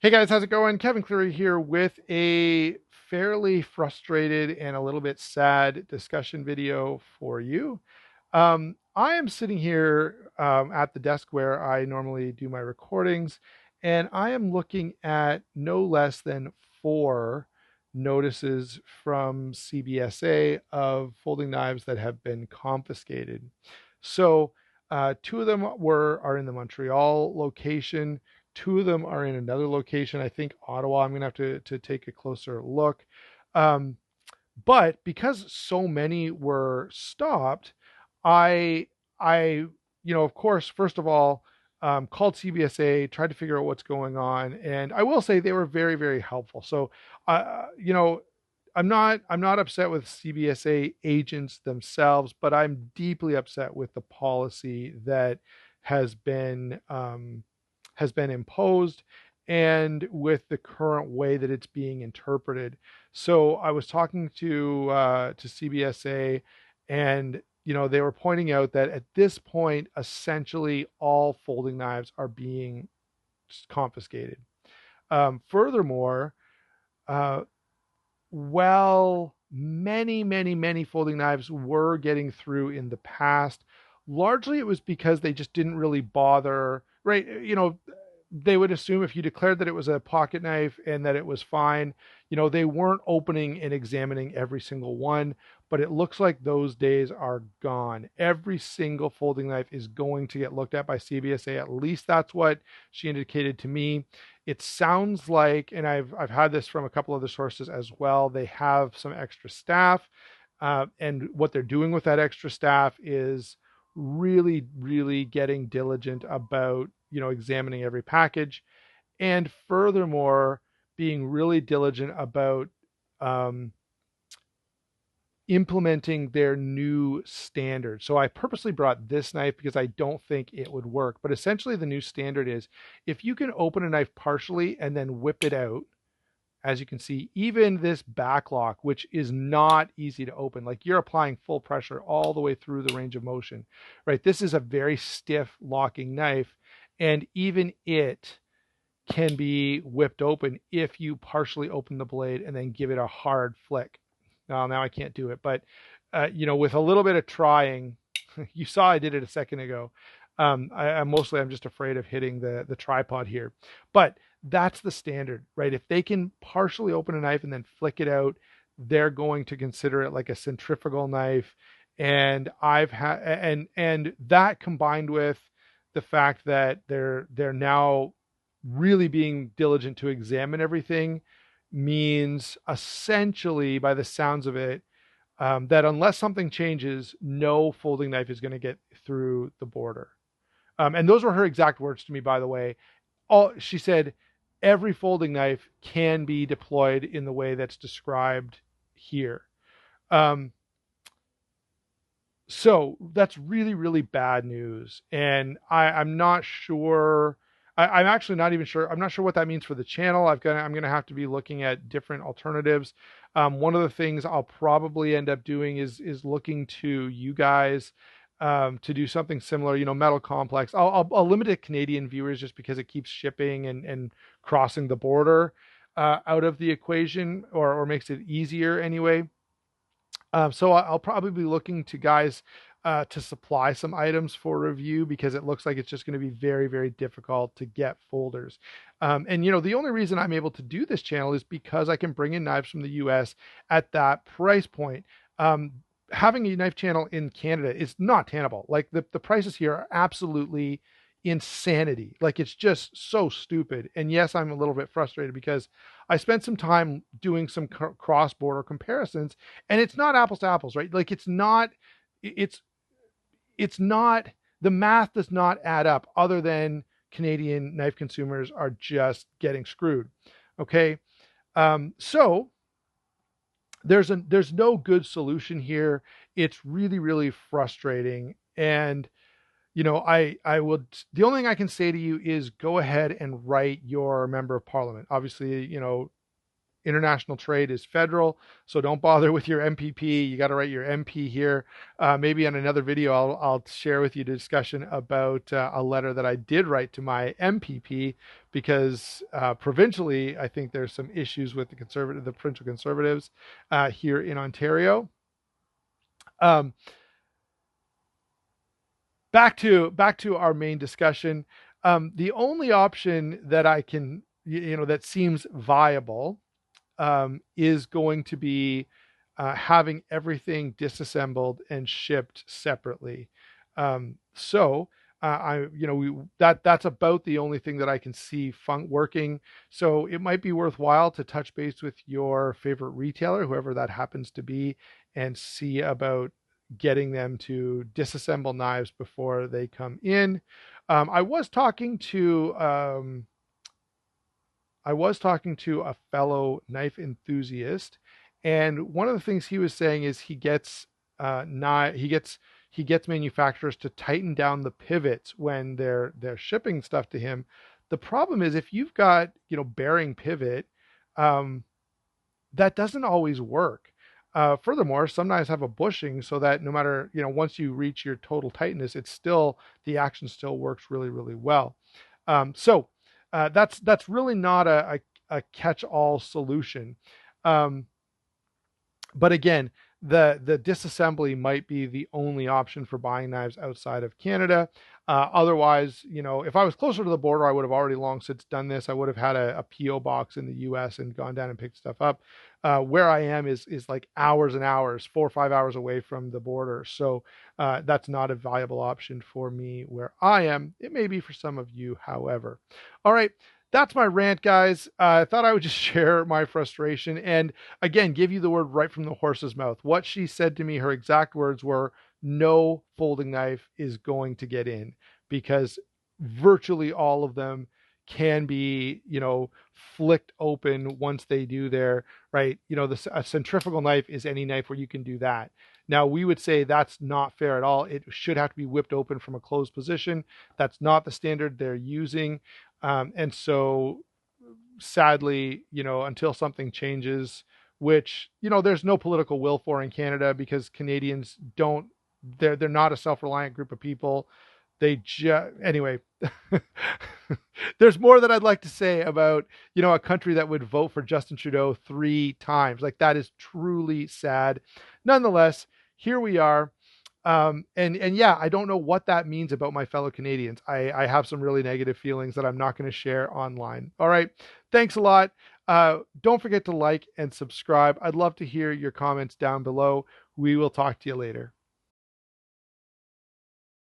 Hey guys, how's it going? Kevin Cleary here with a fairly frustrated and a little bit sad discussion video for you. I am sitting here at the desk where I normally do my recordings, and I am looking at no less than four notices from CBSA of folding knives that have been confiscated. So, two of them are in the Montreal location. Two of them are in another location. I think Ottawa. I'm gonna have to take a closer look. Um, but because so many were stopped, I I of course, first of all, called CBSA, tried to figure out what's going on, and I will say they were very very helpful. So, I'm not upset with CBSA agents themselves, but I'm deeply upset with the policy that has been um, has been imposed and with the current way that it's being interpreted. So I was talking to CBSA, and they were pointing out that at this point, essentially all folding knives are being confiscated. Furthermore, uh, while many folding knives were getting through in the past, largely it was because they just didn't really bother, right? They would assume if you declared that it was a pocket knife and that it was fine, they weren't opening and examining every single one. But it looks like those days are gone. Every single folding knife is going to get looked at by CBSA. At least that's what she indicated to me. It sounds like, and I've had this from a couple other sources as well, they have some extra staff, and what they're doing with that extra staff is really getting diligent about examining every package, and furthermore being really diligent about um, implementing their new standard. So I purposely brought this knife because I don't think it would work. But essentially, the new standard is if you can open a knife partially and then whip it out, as you can see, even this back lock, which is not easy to open, like you're applying full pressure all the way through the range of motion, right? This is a very stiff locking knife, and even it can be whipped open if you partially open the blade and then give it a hard flick. Now I can't do it, but with a little bit of trying, you saw I did it a second ago. I'm just afraid of hitting the tripod here, but that's the standard, right? If they can partially open a knife and then flick it out, they're going to consider it like a centrifugal knife. And I've had and that combined with the fact that they're now really being diligent to examine everything means essentially, by the sounds of it, that unless something changes, no folding knife is going to get through the border. And those were her exact words to me, by the way. She said, every folding knife can be deployed in the way that's described here. Um, so that's really bad news. And I'm not sure. I'm actually not even sure. I'm not sure what that means for the channel. I'm gonna have to be looking at different alternatives. One of the things I'll probably end up doing is looking to you guys to do something similar. Metal Complex. I'll limit it to Canadian viewers just because it keeps shipping and crossing the border out of the equation, or makes it easier anyway. So I'll probably be looking to guys to supply some items for review, because it looks like it's just going to be very difficult to get folders. And the only reason I'm able to do this channel is because I can bring in knives from the US at that price point. Having a knife channel in Canada is not tenable. Like the prices here are absolutely insanity. Like it's just so stupid. And yes, I'm a little bit frustrated because I spent some time doing some cross-border comparisons, and it's not apples to apples, right? Like it's not, the math does not add up, other than Canadian knife consumers are just getting screwed. Okay. So there's no good solution here. It's really frustrating. And I would, the only thing I can say to you is go ahead and write your member of parliament. Obviously, International trade is federal, so don't bother with your MPP. You got to write your MP here. Maybe on another video, I'll share with you a discussion about a letter that I did write to my MPP, because provincially, I think there's some issues with the provincial conservatives here in Ontario. Um, back to our main discussion. The only option that I can, that seems viable, is going to be having everything disassembled and shipped separately. So that's about the only thing that I can see working. So it might be worthwhile to touch base with your favorite retailer, whoever that happens to be, and see about getting them to disassemble knives before they come in. I was talking to a fellow knife enthusiast, and one of the things he was saying is he gets manufacturers to tighten down the pivots when they're shipping stuff to him. The problem is, if you've got bearing pivot, that doesn't always work. Furthermore, some knives have a bushing, so that no matter, once you reach your total tightness, the action still works really, really well. So that's really not a catch-all solution. But again, the disassembly might be the only option for buying knives outside of Canada. Otherwise, if I was closer to the border, I would have already long since done this. I would have had a PO box in the US and gone down and picked stuff up. Where I am is like hours and hours, 4 or 5 hours away from the border. So that's not a viable option for me where I am. It may be for some of you, however. All right. That's my rant, guys. I thought I would just share my frustration and, again, give you the word right from the horse's mouth. What she said to me, her exact words were, no folding knife is going to get in, because virtually all of them can be, flicked open once they do their, right. A centrifugal knife is any knife where you can do that. Now, we would say that's not fair at all. It should have to be whipped open from a closed position. That's not the standard they're using. And so sadly, until something changes, which, there's no political will for in Canada, because Canadians they're not a self-reliant group of people. Anyway, there's more that I'd like to say about, a country that would vote for Justin Trudeau 3 times. Like, that is truly sad. Nonetheless, here we are. And yeah, I don't know what that means about my fellow Canadians. I have some really negative feelings that I'm not going to share online. All right. Thanks a lot. Don't forget to like and subscribe. I'd love to hear your comments down below. We will talk to you later.